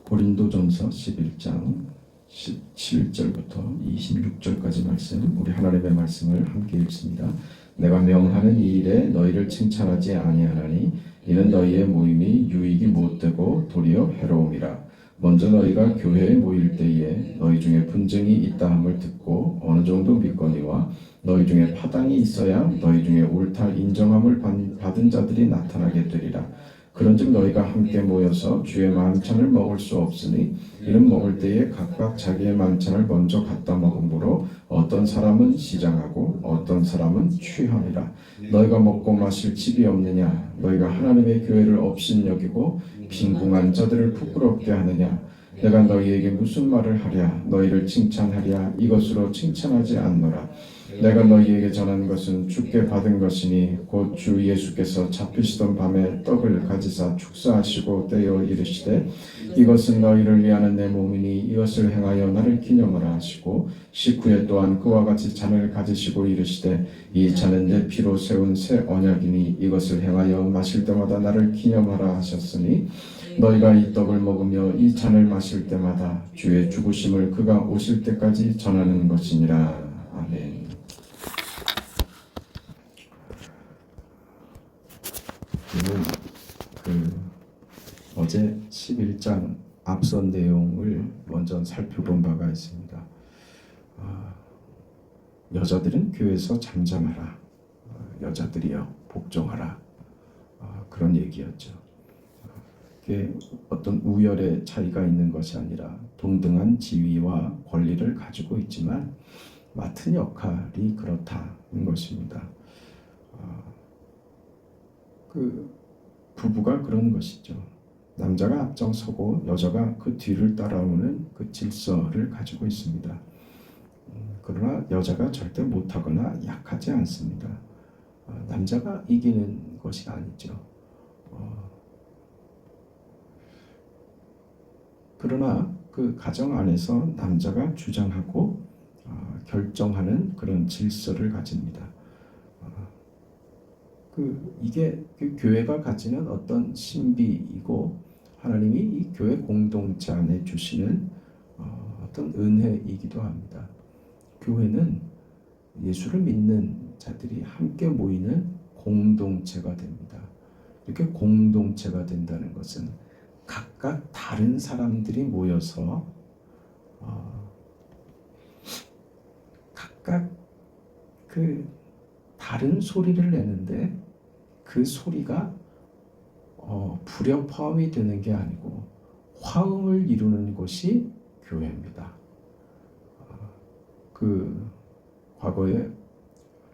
고린도전서 11장 17절부터 26절까지 말씀, 우리 하나님의 말씀을 함께 읽습니다. 내가 명하는 이 일에 너희를 칭찬하지 아니하나니 이는 너희의 모임이 유익이 못되고 도리어 해로움이라. 먼저 너희가 교회에 모일 때에 너희 중에 분쟁이 있다 함을 듣고 어느 정도 믿거니와 너희 중에 파당이 있어야 너희 중에 옳다 인정함을 받은 자들이 나타나게 되리라. 그런즉 너희가 함께 모여서 주의 만찬을 먹을 수 없으니 이는 먹을 때에 각각 자기의 만찬을 먼저 갖다 먹음으로 어떤 사람은 시장하고 어떤 사람은 취함이라. 너희가 먹고 마실 집이 없느냐? 너희가 하나님의 교회를 업신여기고 빈궁한 자들을 부끄럽게 하느냐? 내가 너희에게 무슨 말을 하랴? 너희를 칭찬하랴? 이것으로 칭찬하지 않노라. 내가 너희에게 전한 것은 주께 받은 것이니 곧 주 예수께서 잡히시던 밤에 떡을 가지사 축사하시고 떼어 이르시되 이것은 너희를 위하는 내 몸이니 이것을 행하여 나를 기념하라 하시고 식후에 또한 그와 같이 잔을 가지시고 이르시되 이 잔은 내 피로 세운 새 언약이니 이것을 행하여 마실 때마다 나를 기념하라 하셨으니 너희가 이 떡을 먹으며 이 잔을 마실 때마다 주의 죽으심을 그가 오실 때까지 전하는 것이니라. 아멘. 어제 11장 앞선 내용을 먼저 살펴본 바가 있습니다. 여자들은 교회에서 잠잠하라. 여자들이여 복종하라. 그런 얘기였죠. 그게 어떤 우열의 차이가 있는 것이 아니라 동등한 지위와 권리를 가지고 있지만 맡은 역할이 그렇다는 것입니다. 부부가 그런 것이죠. 남자가 앞장서고 여자가 그 뒤를 따라오는 그 질서를 가지고 있습니다. 그러나 여자가 절대 못하거나 약하지 않습니다. 남자가 이기는 것이 아니죠. 그러나 그 가정 안에서 남자가 주장하고 결정하는 그런 질서를 가집니다. 이게 그 교회가 가지는 어떤 신비이고 하나님이 이 교회 공동체 안에 주시는 어떤 은혜이기도 합니다. 교회는 예수를 믿는 자들이 함께 모이는 공동체가 됩니다. 이렇게 공동체가 된다는 것은 각각 다른 사람들이 모여서 각각 그 다른 소리를 내는데 그 소리가 불협화음이 되는 게 아니고 화음을 이루는 곳이 교회입니다. 과거에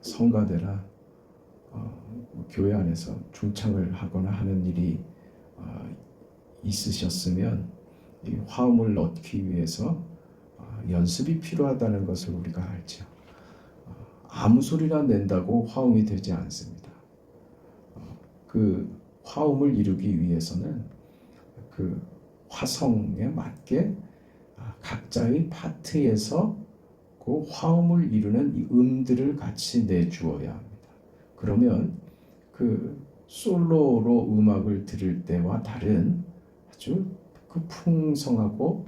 성가대라 교회 안에서 중창을 하거나 하는 일이 있으셨으면 이 화음을 넣기 위해서 연습이 필요하다는 것을 우리가 알죠. 아무 소리나 낸다고 화음이 되지 않습니다. 그 화음을 이루기 위해서는 그 화성에 맞게 각자의 파트에서 그 화음을 이루는 이 음들을 같이 내주어야 합니다. 그러면 그 솔로로 음악을 들을 때와 다른 아주 그 풍성하고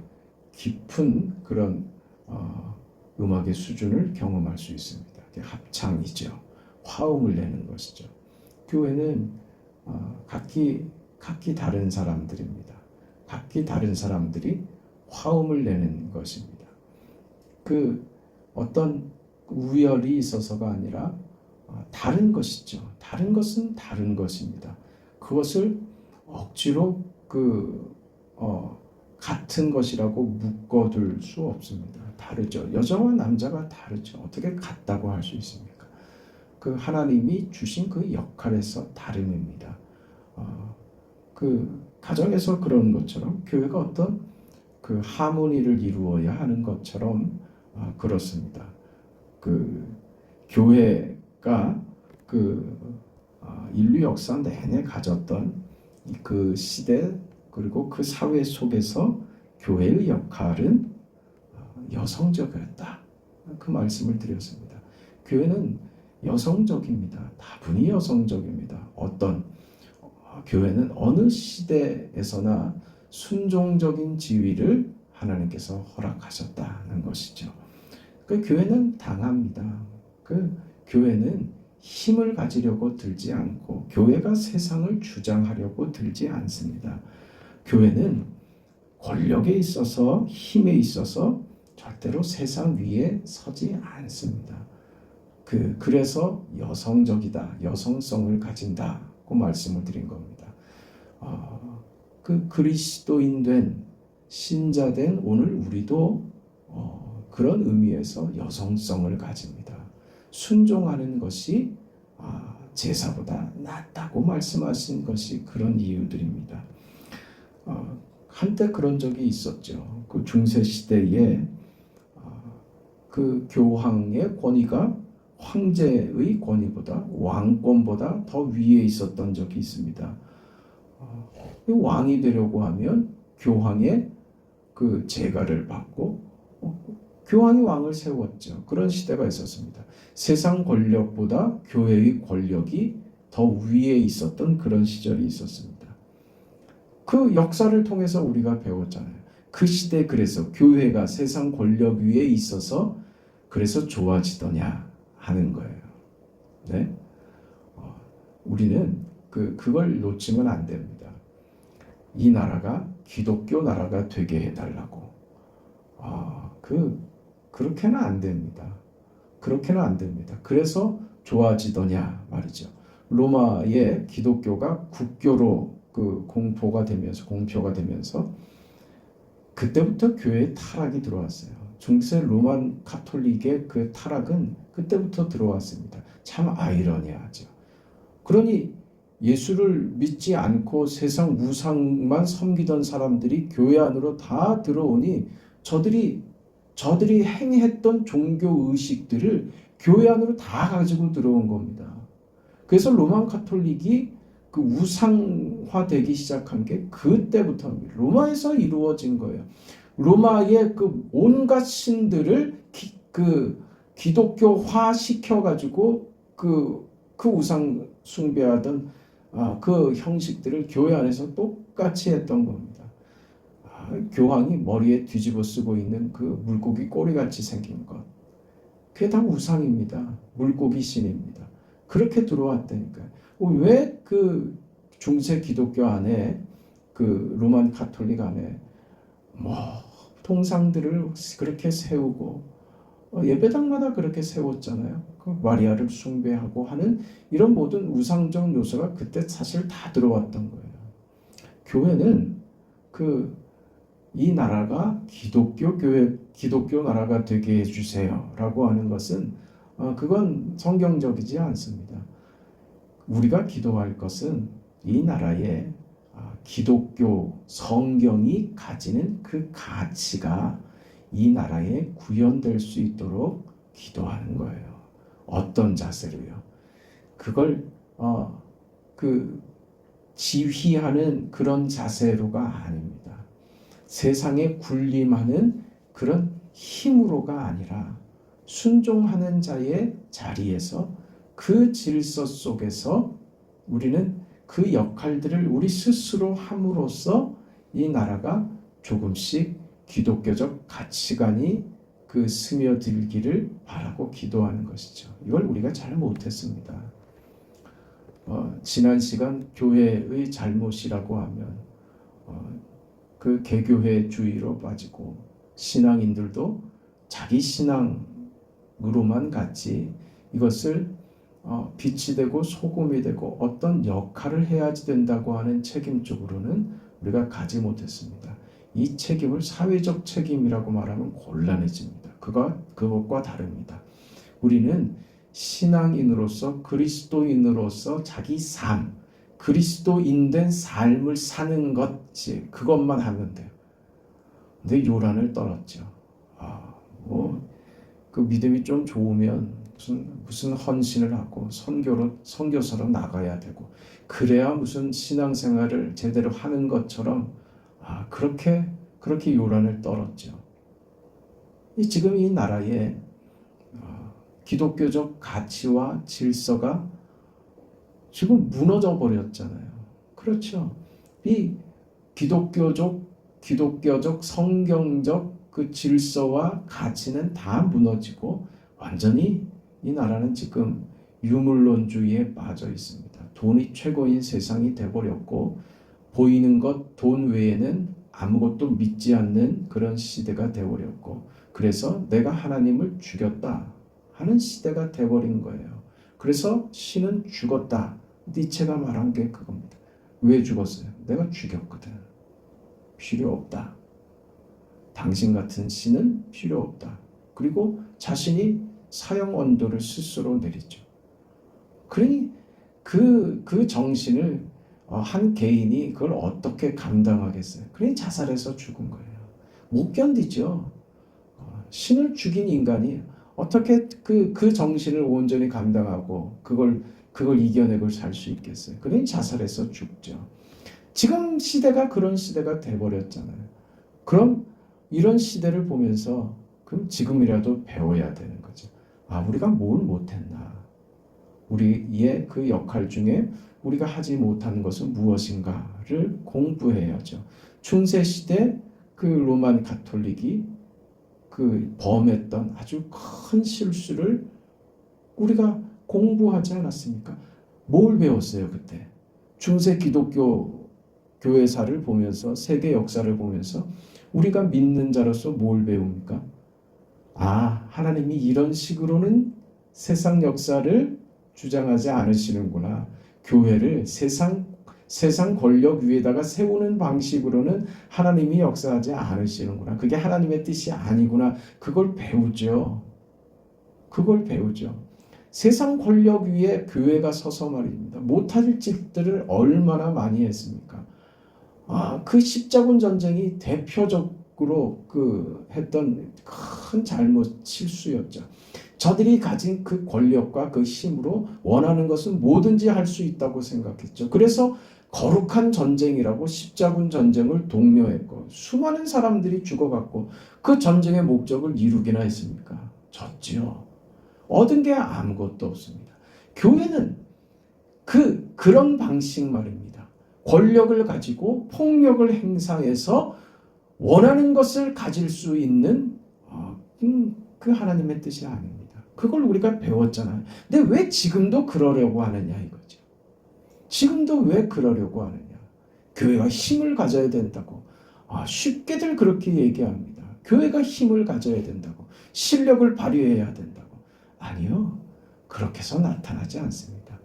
깊은 그런 음악의 수준을 경험할 수 있습니다. 합창이죠. 화음을 내는 것이죠. 교회는 각기 다른 사람들입니다. 각기 다른 사람들이 화음을 내는 것입니다. 그 어떤 우열이 있어서가 아니라 다른 것이죠. 다른 것은 다른 것입니다. 그것을 억지로 같은 것이라고 묶어둘 수 없습니다. 다르죠. 여자와 남자가 다르죠. 어떻게 같다고 할 수 있습니까? 그 하나님이 주신 그 역할에서 다름입니다. 그 가정에서 그런 것처럼 교회가 어떤 그 하모니를 이루어야 하는 것처럼 그렇습니다. 그 교회가 인류 역사 내내 가졌던 그 시대 그리고 그 사회 속에서 교회의 역할은 여성적이었다. 그 말씀을 드렸습니다. 교회는 여성적입니다. 다분히 여성적입니다. 교회는 어느 시대에서나 순종적인 지위를 하나님께서 허락하셨다는 것이죠. 그 교회는 당합니다. 그 교회는 힘을 가지려고 들지 않고 교회가 세상을 주장하려고 들지 않습니다. 교회는 권력에 있어서 힘에 있어서 절대로 세상 위에 서지 않습니다. 그래서 여성적이다, 여성성을 가진다고 말씀을 드린 겁니다. 그 그리스도인 된 신자된 오늘 우리도 그런 의미에서 여성성을 가집니다. 순종하는 것이 제사보다 낫다고 말씀하신 것이 그런 이유들입니다. 한때 그런 적이 있었죠. 그 중세 시대에 그 교황의 권위가 황제의 권위보다 왕권보다 더 위에 있었던 적이 있습니다. 왕이 되려고 하면 교황의 그 제가를 받고 교황이 왕을 세웠죠. 그런 시대가 있었습니다. 세상 권력보다 교회의 권력이 더 위에 있었던 그런 시절이 있었습니다. 그 역사를 통해서 우리가 배웠잖아요. 그 시대 그래서 교회가 세상 권력 위에 있어서 그래서 좋아지더냐 하는 거예요. 네? 우리는 그걸 놓치면 안 됩니다. 이 나라가 기독교 나라가 되게 해달라고. 그렇게는 안 됩니다. 그렇게는 안 됩니다. 그래서 좋아지더냐 말이죠. 로마의 기독교가 국교로 공표가 되면서 그때부터 교회에 타락이 들어왔어요. 중세 로만 카톨릭의 그 타락은 그때부터 들어왔습니다. 참 아이러니하죠. 그러니 예수를 믿지 않고 세상 우상만 섬기던 사람들이 교회 안으로 다 들어오니 저들이 행했던 종교 의식들을 교회 안으로 다 가지고 들어온 겁니다. 그래서 로만 카톨릭이 그 우상화되기 시작한 게 그때부터입니다. 로마에서 이루어진 거예요. 로마의 그 온갖 신들을 기독교화 시켜가지고 그 우상 숭배하던 그 형식들을 교회 안에서 똑같이 했던 겁니다. 교황이 머리에 뒤집어 쓰고 있는 그 물고기 꼬리같이 생긴 것, 그게 다 우상입니다. 물고기 신입니다. 그렇게 들어왔다니까요. 왜 그 중세 기독교 안에 그 로만 카톨릭 안에 동상들을 그렇게 세우고 예배당마다 그렇게 세웠잖아요. 그 마리아를 숭배하고 하는 이런 모든 우상적 요소가 그때 사실 다 들어왔던 거예요. 교회는 이 나라가 기독교 나라가 되게 해주세요라고 하는 것은 그건 성경적이지 않습니다. 우리가 기도할 것은 이 나라의 기독교 성경이 가지는 그 가치가 이 나라에 구현될 수 있도록 기도하는 거예요. 어떤 자세로요? 그걸 지휘하는 그런 자세로가 아닙니다. 세상에 군림하는 그런 힘으로가 아니라 순종하는 자의 자리에서 그 질서 속에서 우리는 그 역할들을 우리 스스로 함으로써 이 나라가 조금씩 기독교적 가치관이 스며들기를 바라고 기도하는 것이죠. 이걸 우리가 잘 못했습니다. 지난 시간 교회의 잘못이라고 하면 그 개교회주의로 빠지고 신앙인들도 자기 신앙으로만 갔지 이것을 빛이 되고 소금이 되고 어떤 역할을 해야지 된다고 하는 책임 쪽으로는 우리가 가지 못했습니다. 이 책임을 사회적 책임이라고 말하면 곤란해집니다. 그것과 다릅니다. 우리는 신앙인으로서 그리스도인으로서 자기 삶, 그리스도인된 삶을 사는 것이 그것만 하면 돼요. 근데 요란을 떨었죠. 그 믿음이 좀 좋으면 무슨 헌신을 하고 선교사로 나가야 되고 그래야 무슨 신앙생활을 제대로 하는 것처럼 그렇게 요란을 떨었죠. 지금 이 나라의 기독교적 가치와 질서가 지금 무너져 버렸잖아요. 그렇죠. 이 기독교적 성경적 그 질서와 가치는 다 무너지고 완전히 이 나라는 지금 유물론주의에 빠져 있습니다. 돈이 최고인 세상이 돼버렸고 보이는 것 돈 외에는 아무것도 믿지 않는 그런 시대가 돼버렸고 그래서 내가 하나님을 죽였다 하는 시대가 돼버린 거예요. 그래서 신은 죽었다. 니체가 말한 게 그겁니다. 왜 죽었어요? 내가 죽였거든. 필요 없다. 당신 같은 신은 필요 없다. 그리고 자신이 사형 언도를 스스로 내리죠. 그러니 그 정신을 한 개인이 그걸 어떻게 감당하겠어요? 그러니 자살해서 죽은 거예요. 못 견디죠. 신을 죽인 인간이 어떻게 그 정신을 온전히 감당하고 그걸 이겨내고 살 수 있겠어요? 그러니 자살해서 죽죠. 지금 시대가 그런 시대가 돼버렸잖아요. 그럼 이런 시대를 보면서 그럼 지금이라도 배워야 되는 거죠. 우리가 뭘 못했나? 우리의 그 역할 중에 우리가 하지 못한 것은 무엇인가를 공부해야죠. 중세 시대 그 로만 가톨릭이 그 범했던 아주 큰 실수를 우리가 공부하지 않았습니까? 뭘 배웠어요 그때? 중세 기독교 교회사를 보면서 세계 역사를 보면서 우리가 믿는 자로서 뭘 배웁니까? 하나님이 이런 식으로는 세상 역사를 주장하지 않으시는구나. 교회를 세상 권력 위에다가 세우는 방식으로는 하나님이 역사하지 않으시는구나. 그게 하나님의 뜻이 아니구나. 그걸 배우죠. 세상 권력 위에 교회가 서서 말입니다. 못할 짓들을 얼마나 많이 했습니까? 그 십자군 전쟁이 대표적으로 했던 큰 잘못, 실수였죠. 저들이 가진 그 권력과 그 힘으로 원하는 것은 뭐든지 할 수 있다고 생각했죠. 그래서 거룩한 전쟁이라고 십자군 전쟁을 독려했고 수많은 사람들이 죽어갔고 그 전쟁의 목적을 이루기나 했습니까? 졌지요. 얻은 게 아무것도 없습니다. 교회는 그런 방식 말입니다. 권력을 가지고 폭력을 행사해서 원하는 것을 가질 수 있는 그 하나님의 뜻이 아닙니다. 그걸 우리가 배웠잖아요. 근데 왜 지금도 그러려고 하느냐 이거죠. 지금도 왜 그러려고 하느냐. 교회가 힘을 가져야 된다고. 쉽게들 그렇게 얘기합니다. 교회가 힘을 가져야 된다고. 실력을 발휘해야 된다고. 아니요. 그렇게 해서 나타나지 않습니다.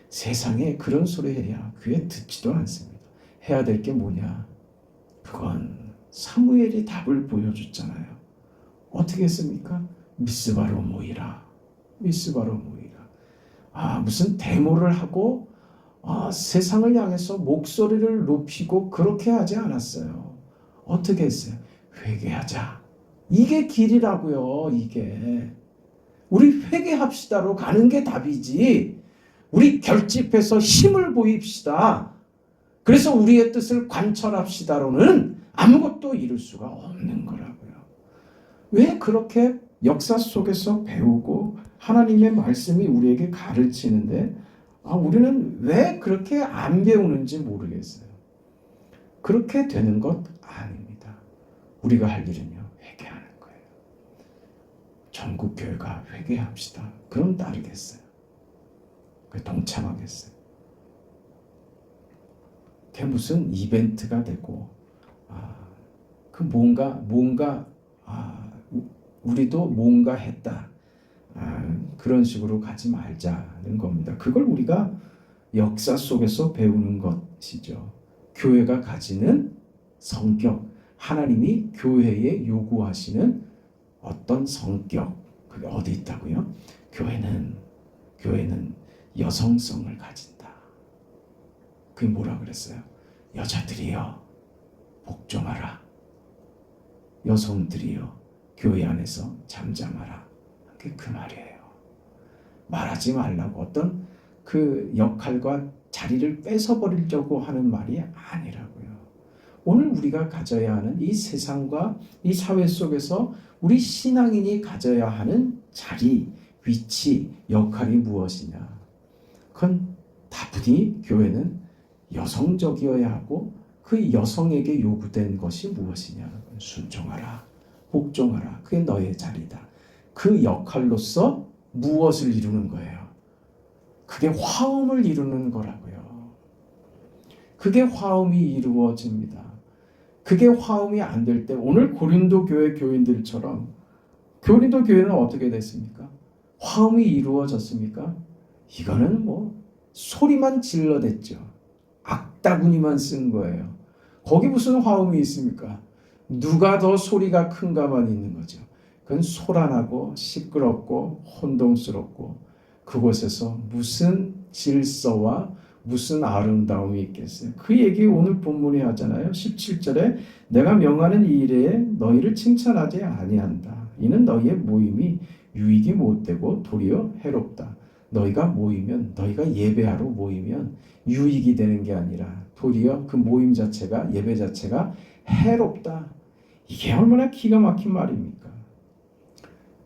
세상에 그런 소리 해야 귀에 듣지도 않습니다. 해야 될 게 뭐냐. 그건 사무엘이 답을 보여줬잖아요. 어떻게 했습니까? 미스바로 모이라. 무슨 데모를 하고 세상을 향해서 목소리를 높이고 그렇게 하지 않았어요. 어떻게 했어요? 회개하자. 이게 길이라고요. 이게. 우리 회개합시다로 가는 게 답이지. 우리 결집해서 힘을 보입시다. 그래서 우리의 뜻을 관철합시다로는 아무것도 이룰 수가 없는 거라고요. 왜 그렇게 역사 속에서 배우고 하나님의 말씀이 우리에게 가르치는데 우리는 왜 그렇게 안 배우는지 모르겠어요. 그렇게 되는 것 아닙니다. 우리가 할 일은요. 회개하는 거예요. 전국교회가 회개합시다. 그럼 따르겠어요. 동참하겠어요. 그게 무슨 이벤트가 되고 뭔가 우리도 뭔가 했다. 그런 식으로 가지 말자는 겁니다. 그걸 우리가 역사 속에서 배우는 것이죠. 교회가 가지는 성격, 하나님이 교회에 요구하시는 어떤 성격, 그게 어디 있다고요? 교회는 여성성을 가진다. 그게 뭐라 그랬어요? 여자들이여 복종하라. 여성들이여 교회 안에서 잠잠하라. 그게 그 말이에요. 말하지 말라고 어떤 그 역할과 자리를 뺏어버리려고 하는 말이 아니라고요. 오늘 우리가 가져야 하는 이 세상과 이 사회 속에서 우리 신앙인이 가져야 하는 자리, 위치, 역할이 무엇이냐. 그건 다분히 교회는 여성적이어야 하고 그 여성에게 요구된 것이 무엇이냐? 순종하라, 복종하라. 그게 너의 자리다. 그 역할로서 무엇을 이루는 거예요? 그게 화음을 이루는 거라고요. 그게 화음이 이루어집니다. 그게 화음이 안 될 때 오늘 고린도 교회 교인들처럼 고린도 교회는 어떻게 됐습니까? 화음이 이루어졌습니까? 이거는 뭐 소리만 질러댔죠. 악다구니만 쓴 거예요. 거기 무슨 화음이 있습니까? 누가 더 소리가 큰가만 있는 거죠. 그건 소란하고 시끄럽고 혼동스럽고 그곳에서 무슨 질서와 무슨 아름다움이 있겠어요. 그 얘기 오늘 본문이 하잖아요. 17절에 내가 명하는 이 일에 너희를 칭찬하지 아니한다. 이는 너희의 모임이 유익이 못되고 도리어 해롭다. 너희가 모이면 너희가 예배하러 모이면 유익이 되는 게 아니라 도리어 그 모임 자체가 예배 자체가 해롭다. 이게 얼마나 기가 막힌 말입니까?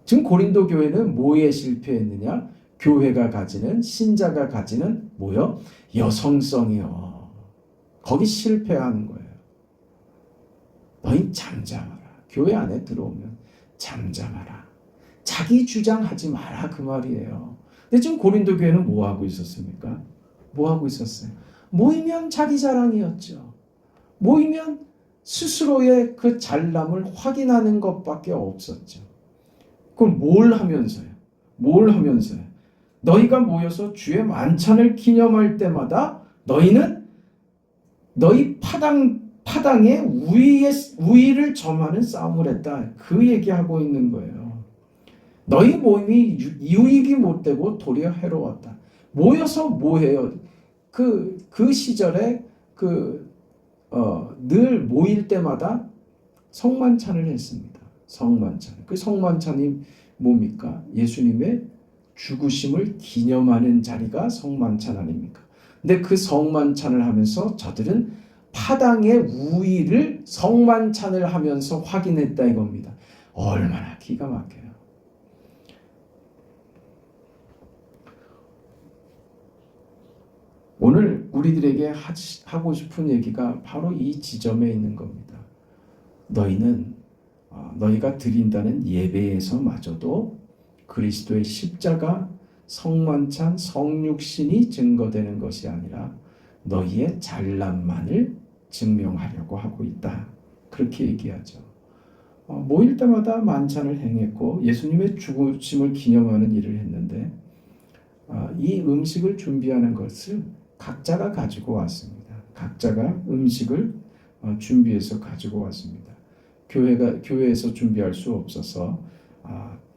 지금 고린도 교회는 뭐에 실패했느냐? 교회가 가지는 신자가 가지는 뭐요? 여성성이요. 거기 실패하는 거예요. 너희 잠잠하라. 교회 안에 들어오면 잠잠하라. 자기 주장하지 마라 그 말이에요. 근데 지금 고린도 교회는 뭐 하고 있었습니까? 뭐 하고 있었어요? 모이면 자기 자랑이었죠. 모이면 스스로의 그 잘남을 확인하는 것밖에 없었죠. 그럼 뭘 하면서요? 뭘 하면서요? 너희가 모여서 주의 만찬을 기념할 때마다 너희는 너희 파당에 우위를 점하는 싸움을 했다. 그 얘기하고 있는 거예요. 너희 모임이 유익이 못되고 도리어 해로웠다. 모여서 뭐해요? 그 시절에 늘 모일 때마다 성만찬을 했습니다. 성만찬. 그 성만찬이 뭡니까? 예수님의 죽으심을 기념하는 자리가 성만찬 아닙니까? 근데 그 성만찬을 하면서 저들은 파당의 우위를 성만찬을 하면서 확인했다 이겁니다. 얼마나 기가 막혀요. 오늘 우리들에게 하고 싶은 얘기가 바로 이 지점에 있는 겁니다. 너희는 너희가 드린다는 예배에서마저도 그리스도의 십자가, 성만찬, 성육신이 증거되는 것이 아니라 너희의 잘남만을 증명하려고 하고 있다. 그렇게 얘기하죠. 모일 때마다 만찬을 행했고 예수님의 죽으심을 기념하는 일을 했는데 이 음식을 준비하는 것을 각자가 가지고 왔습니다. 각자가 음식을 준비해서 가지고 왔습니다. 교회에서 준비할 수 없어서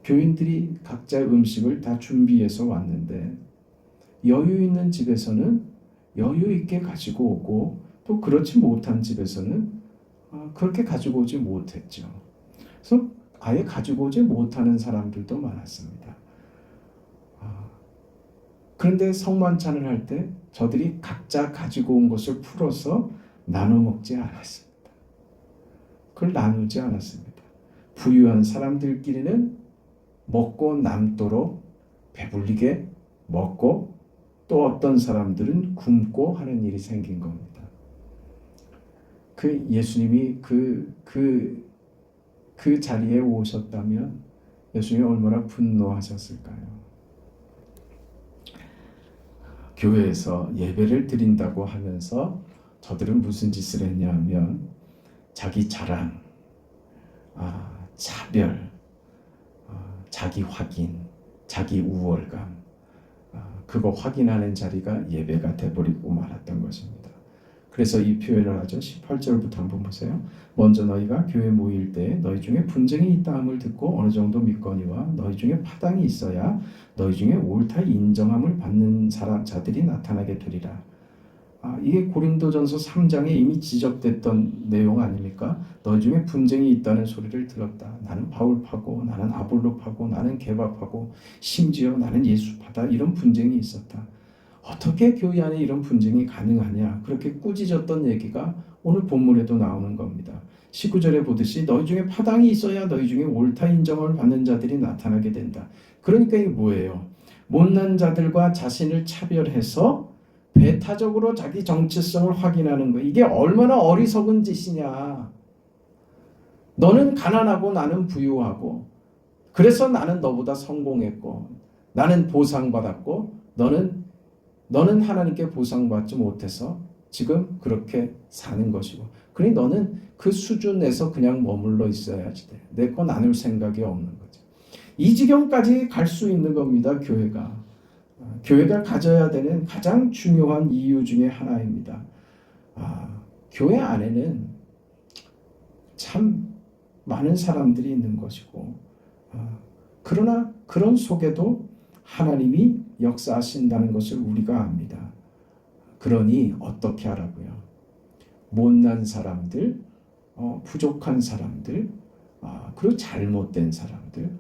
교인들이 각자의 음식을 다 준비해서 왔는데 여유 있는 집에서는 여유 있게 가지고 오고 또 그렇지 못한 집에서는 그렇게 가지고 오지 못했죠. 그래서 아예 가지고 오지 못하는 사람들도 많았습니다. 그런데 성만찬을 할 때 저들이 각자 가지고 온 것을 풀어서 나눠 먹지 않았습니다. 그걸 나누지 않았습니다. 부유한 사람들끼리는 먹고 남도록 배불리게 먹고 또 어떤 사람들은 굶고 하는 일이 생긴 겁니다. 그 예수님이 그 자리에 오셨다면 예수님이 얼마나 분노하셨을까요? 교회에서 예배를 드린다고 하면서 저들은 무슨 짓을 했냐 하면 자기 자랑, 차별, 자기 확인, 자기 우월감 그거 확인하는 자리가 예배가 돼버리고 말았던 것입니다. 그래서 이 표현을 하죠. 18절부터 한번 보세요. 먼저 너희가 교회 모일 때 너희 중에 분쟁이 있다 함을 듣고 어느 정도 믿거니와 너희 중에 파당이 있어야 너희 중에 옳다 인정함을 받는 자들이 나타나게 되리라. 이게 고린도전서 3장에 이미 지적됐던 내용 아닙니까? 너희 중에 분쟁이 있다는 소리를 들었다. 나는 바울파고 나는 아볼로파고 나는 게바파고 심지어 나는 예수파다. 이런 분쟁이 있었다. 어떻게 교회 안에 이런 분쟁이 가능하냐? 그렇게 꾸짖었던 얘기가 오늘 본문에도 나오는 겁니다. 19절에 보듯이 너희 중에 파당이 있어야 너희 중에 옳다 인정을 받는 자들이 나타나게 된다. 그러니까 이게 뭐예요? 못난 자들과 자신을 차별해서 배타적으로 자기 정체성을 확인하는 거, 이게 얼마나 어리석은 짓이냐. 너는 가난하고 나는 부유하고, 그래서 나는 너보다 성공했고, 나는 보상받았고, 너는 하나님께 보상받지 못해서 지금 그렇게 사는 것이고, 그러니 너는 그 수준에서 그냥 머물러 있어야지 돼. 내 거 나눌 생각이 없는 거지. 이 지경까지 갈 수 있는 겁니다. 교회가 가져야 되는 가장 중요한 이유 중에 하나입니다. 교회 안에는 참 많은 사람들이 있는 것이고, 그러나 그런 속에도 하나님이 역사하신다는 것을 우리가 압니다. 그러니 어떻게 하라고요? 못난 사람들, 부족한 사람들, 그리고 잘못된 사람들,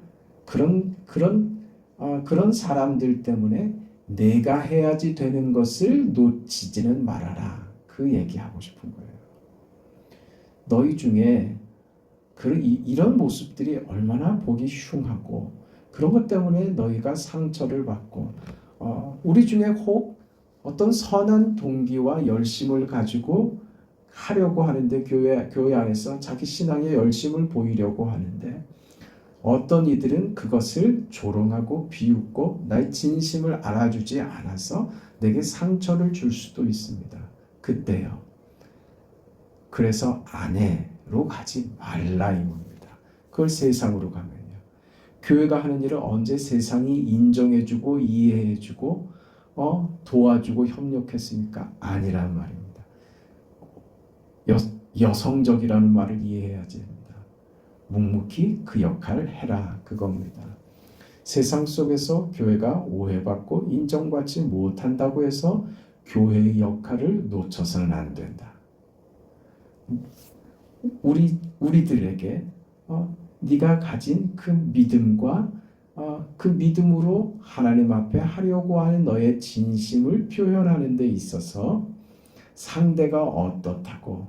그런 사람들 때문에 내가 해야지 되는 것을 놓치지는 말아라. 그 얘기하고 싶은 거예요. 너희 중에 이런 모습들이 얼마나 보기 흉하고, 그런 것 때문에 너희가 상처를 받고, 우리 중에 혹 어떤 선한 동기와 열심을 가지고 하려고 하는데, 교회 안에서 자기 신앙의 열심을 보이려고 하는데, 어떤 이들은 그것을 조롱하고 비웃고 나의 진심을 알아주지 않아서 내게 상처를 줄 수도 있습니다. 그때요. 그래서 안에로 가지 말라 이겁니다. 그걸 세상으로 가면요. 교회가 하는 일을 언제 세상이 인정해주고 이해해주고 도와주고 협력했습니까? 아니란 말입니다. 여성적이라는 말을 이해해야지 합니다. 묵묵히 그 역할을 해라, 그겁니다. 세상 속에서 교회가 오해받고 인정받지 못한다고 해서 교회의 역할을 놓쳐서는 안 된다. 우리들에게 네가 가진 그 믿음과 그 믿음으로 하나님 앞에 하려고 하는 너의 진심을 표현하는 데 있어서 상대가 어떻다고,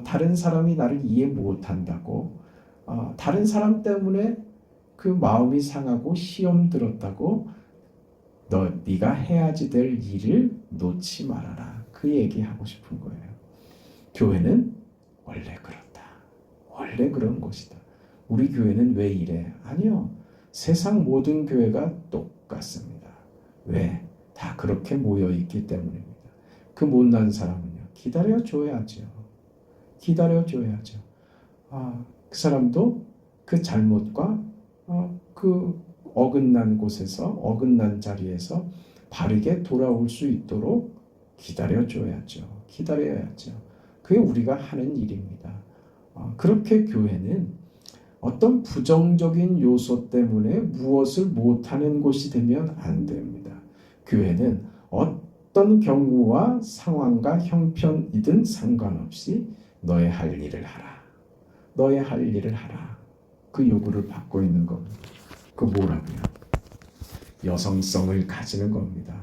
다른 사람이 나를 이해 못한다고, 다른 사람 때문에 그 마음이 상하고 시험 들었다고 네가 해야지 될 일을 놓지 말아라. 그 얘기하고 싶은 거예요. 교회는 원래 그렇다. 원래 그런 곳이다. 우리 교회는 왜 이래? 아니요. 세상 모든 교회가 똑같습니다. 왜? 다 그렇게 모여있기 때문입니다. 그 못난 사람은요, 기다려줘야죠. 그 사람도 그 잘못과 그 어긋난 곳에서, 어긋난 자리에서 바르게 돌아올 수 있도록 기다려야죠. 그게 우리가 하는 일입니다. 그렇게 교회는 어떤 부정적인 요소 때문에 무엇을 못하는 곳이 되면 안 됩니다. 교회는 어떤 경우와 상황과 형편이든 상관없이 너의 할 일을 하라. 그 요구를 받고 있는 겁니다. 그 뭐라고요? 여성성을 가지는 겁니다.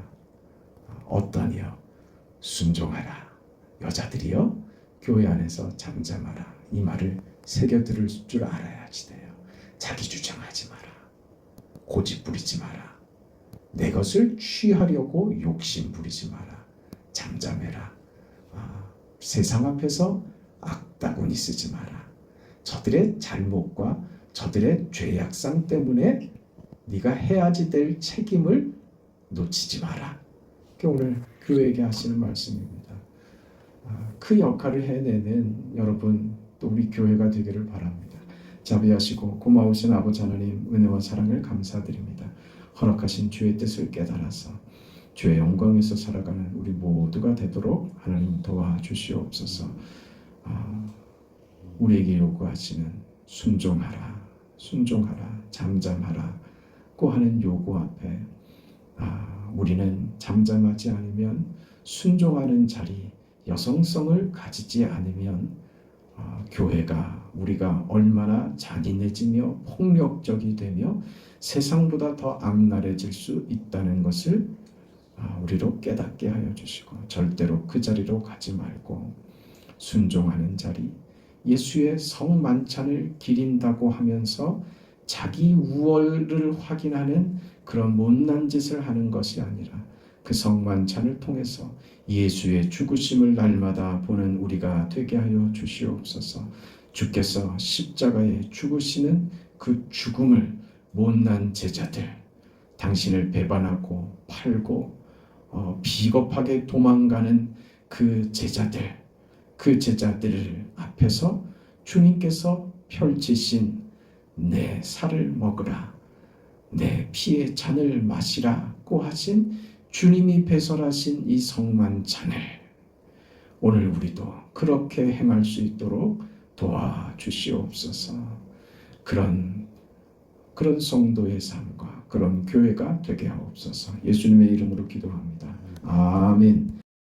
어떠니요? 순종하라. 여자들이요? 교회 안에서 잠잠하라. 이 말을 새겨 들을 줄 알아야지 돼요. 자기 주장하지 마라. 고집 부리지 마라. 내 것을 취하려고 욕심 부리지 마라. 잠잠해라. 세상 앞에서 악다구니 쓰지 마라. 저들의 잘못과 저들의 죄악상 때문에 네가 해야지 될 책임을 놓치지 마라. 그게 오늘 교회에게 하시는 말씀입니다. 그 역할을 해내는 여러분, 또 우리 교회가 되기를 바랍니다. 자비하시고 고마우신 아버지 하나님, 은혜와 사랑을 감사드립니다. 허락하신 주의 뜻을 깨달아서 주의 영광에서 살아가는 우리 모두가 되도록 하나님 도와주시옵소서. 우리에게 요구하시는 순종하라, 잠잠하라고 하는 요구 앞에 우리는 잠잠하지 않으면, 순종하는 자리, 여성성을 가지지 않으면 교회가, 우리가 얼마나 잔인해지며 폭력적이 되며 세상보다 더 악랄해질 수 있다는 것을 우리로 깨닫게 하여 주시고, 절대로 그 자리로 가지 말고 순종하는 자리, 예수의 성만찬을 기린다고 하면서 자기 우월을 확인하는 그런 못난 짓을 하는 것이 아니라 그 성만찬을 통해서 예수의 죽으심을 날마다 보는 우리가 되게 하여 주시옵소서. 주께서 십자가에 죽으시는 그 죽음을 못난 제자들, 당신을 배반하고 팔고 비겁하게 도망가는 그 제자들 앞에서 주님께서 펼치신 내 살을 먹으라, 내 피의 잔을 마시라고 하신 주님이 배설하신 이 성만찬을 오늘 우리도 그렇게 행할 수 있도록 도와주시옵소서. 그런 성도의 삶과 그런 교회가 되게 하옵소서. 예수님의 이름으로 기도합니다. 아멘.